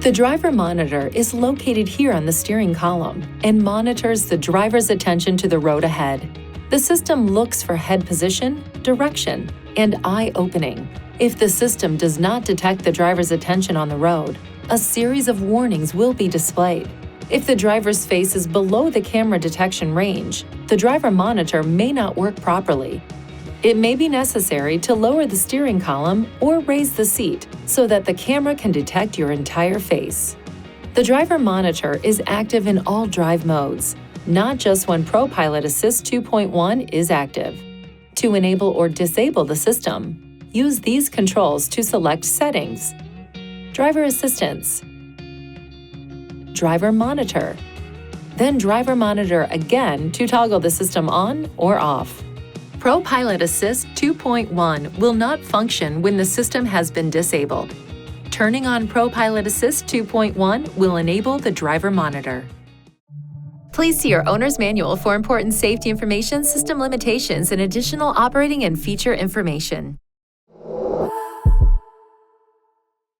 The driver monitor is located here on the steering column and monitors the driver's attention to the road ahead. The system looks for head position, direction, and eye opening. If the system does not detect the driver's attention on the road, a series of warnings will be displayed. If the driver's face is below the camera detection range, the driver monitor may not work properly. It may be necessary to lower the steering column or raise the seat so that the camera can detect your entire face. The driver monitor is active in all drive modes, not just when ProPilot Assist 2.1 is active. To enable or disable the system, use these controls to select Settings, Driver Assistance, Driver Monitor, then Driver Monitor again to toggle the system on or off. ProPilot Assist 2.1 will not function when the system has been disabled. Turning on ProPilot Assist 2.1 will enable the driver monitor. Please see your owner's manual for important safety information, system limitations, and additional operating and feature information.